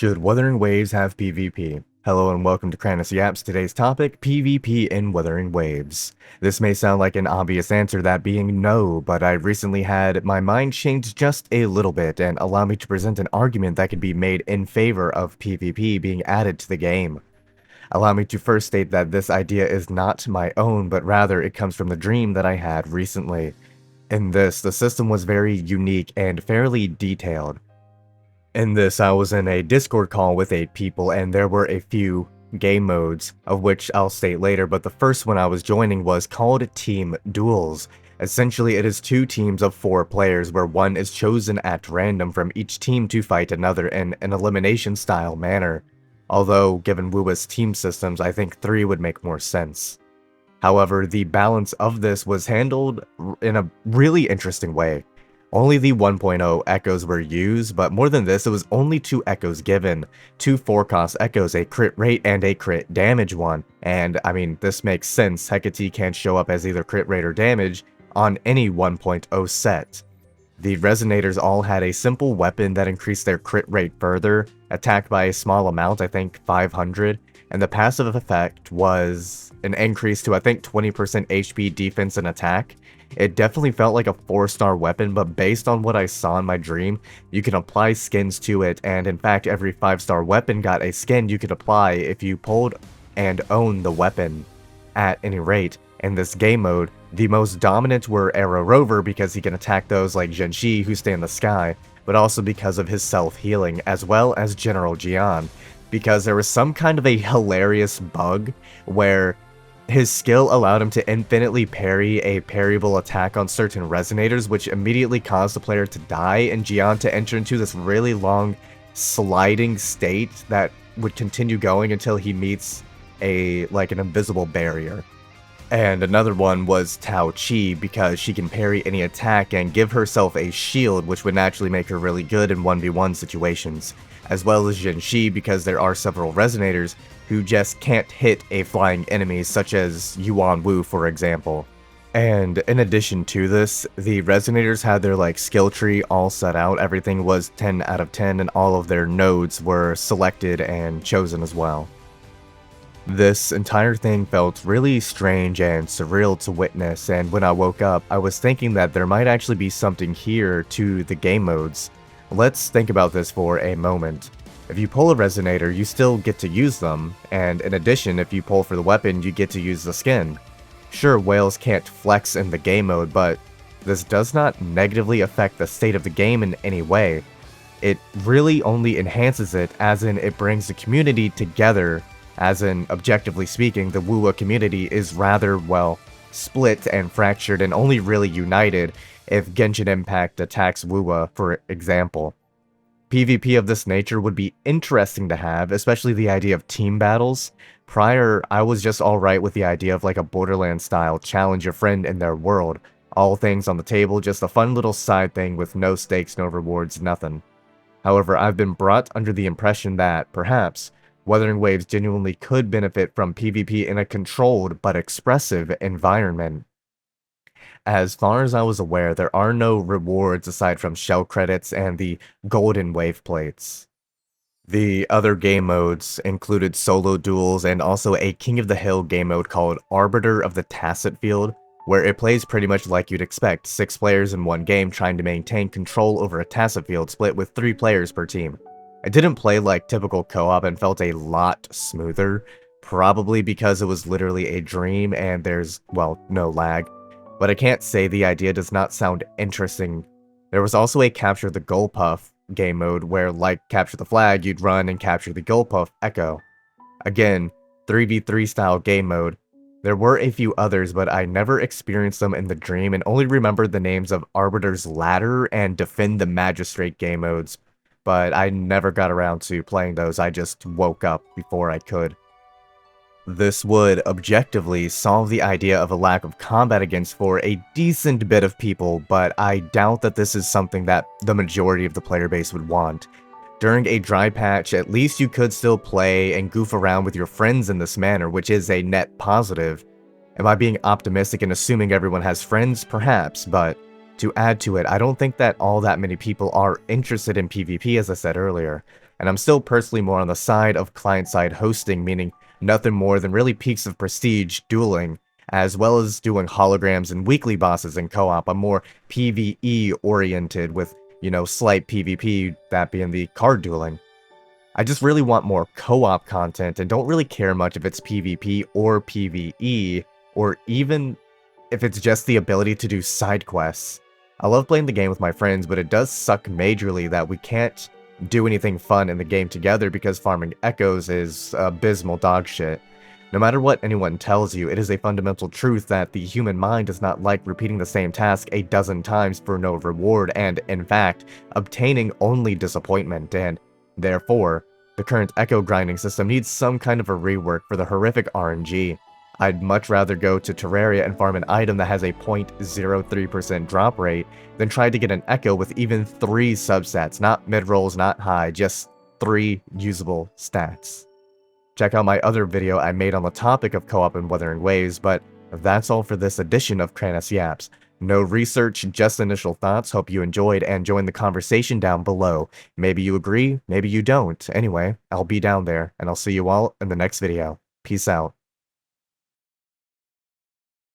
Should Wuthering Waves have PvP? Hello and welcome to Kranis Yaps. Today's topic, PvP in Wuthering Waves. This may sound like an obvious answer, that being no, but I recently had my mind changed just a little bit and allow me to present an argument that could be made in favor of PvP being added to the game. Allow me to first state that this idea is not my own, but rather it comes from the dream that I had recently. In this, the system was very unique and fairly detailed. In this, I was in a Discord call with 8 people, and there were a few game modes, of which I'll state later, but the first one I was joining was called Team Duels. Essentially, it is 2 teams of 4 players, where one is chosen at random from each team to fight another in an elimination-style manner. Although, given Wuwa's team systems, I think 3 would make more sense. However, the balance of this was handled in a really interesting way. Only the 1.0 echoes were used, but more than this, it was only 2 echoes given. 2 4-cost echoes, a crit rate and a crit damage one. And, I mean, this makes sense. Hecate can't show up as either crit rate or damage on any 1.0 set. The Resonators all had a simple weapon that increased their crit rate further, attacked by a small amount, I think 500, and the passive effect was an increase to I think 20% HP defense and attack. It definitely felt like a 4-star weapon, but based on what I saw in my dream, you can apply skins to it, and in fact every 5-star weapon got a skin you could apply if you pulled and owned the weapon. At any rate, in this game mode, the most dominant were Arrow Rover because he can attack those like Genji who stay in the sky, but also because of his self-healing, as well as General Jian, because there was some kind of a hilarious bug where his skill allowed him to infinitely parry a parryable attack on certain resonators, which immediately caused the player to die and Jian to enter into this really long sliding state that would continue going until he meets an invisible barrier. And another one was Tao Chi, because she can parry any attack and give herself a shield, which would naturally make her really good in 1v1 situations, as well as Zhenxi, because there are several resonators who just can't hit a flying enemy, such as Yuan Wu, for example. And in addition to this, the resonators had their skill tree all set out. Everything was 10 out of 10, and all of their nodes were selected and chosen as well. This entire thing felt really strange and surreal to witness, and when I woke up, I was thinking that there might actually be something here to the game modes. Let's think about this for a moment. If you pull a resonator, you still get to use them, and in addition, if you pull for the weapon, you get to use the skin. Sure, whales can't flex in the game mode, but this does not negatively affect the state of the game in any way. It really only enhances it, as in it brings the community together. As in, objectively speaking, the Wuwa community is rather, well, split and fractured and only really united if Genshin Impact attacks Wuwa, for example. PvP of this nature would be interesting to have, especially the idea of team battles. Prior, I was just alright with the idea of a Borderlands style challenge your friend in their world. All things on the table, just a fun little side thing with no stakes, no rewards, nothing. However, I've been brought under the impression that, perhaps, Wuthering Waves genuinely could benefit from PvP in a controlled but expressive environment. As far as I was aware, there are no rewards aside from shell credits and the golden wave plates. The other game modes included solo duels and also a King of the Hill game mode called Arbiter of the Tacit Field, where it plays pretty much like you'd expect, 6 players in one game trying to maintain control over a tacit field split with 3 players per team. It didn't play like typical co-op and felt a lot smoother, probably because it was literally a dream and there's, well, no lag. But I can't say the idea does not sound interesting. There was also a Capture the Goalpuff game mode where, like Capture the Flag, you'd run and capture the Goalpuff Echo. Again, 3v3 style game mode. There were a few others, but I never experienced them in the dream and only remembered the names of Arbiter's Ladder and Defend the Magistrate game modes. But I never got around to playing those, I just woke up before I could. This would objectively solve the idea of a lack of combat against for a decent bit of people, but I doubt that this is something that the majority of the player base would want. During a dry patch, at least you could still play and goof around with your friends in this manner, which is a net positive. Am I being optimistic and assuming everyone has friends? Perhaps, but to add to it, I don't think that all that many people are interested in PvP, as I said earlier. and I'm still personally more on the side of client-side hosting, meaning nothing more than really peaks of prestige dueling, as well as doing holograms and weekly bosses in co-op. I'm more PvE oriented with, slight PvP, that being the card dueling. I just really want more co-op content and don't really care much if it's PvP or PvE, or even if it's just the ability to do side quests. I love playing the game with my friends, but it does suck majorly that we can't do anything fun in the game together because farming echoes is abysmal dog shit. No matter what anyone tells you, it is a fundamental truth that the human mind does not like repeating the same task a dozen times for no reward and, in fact, obtaining only disappointment, and therefore, the current echo grinding system needs some kind of a rework for the horrific RNG. I'd much rather go to Terraria and farm an item that has a 0.03% drop rate than try to get an echo with even 3 substats, not mid-rolls, not high, just 3 usable stats. Check out my other video I made on the topic of co-op and Wuthering Waves, but that's all for this edition of Kranis Yaps. No research, just initial thoughts. Hope you enjoyed and join the conversation down below. Maybe you agree, maybe you don't. Anyway, I'll be down there, and I'll see you all in the next video. Peace out.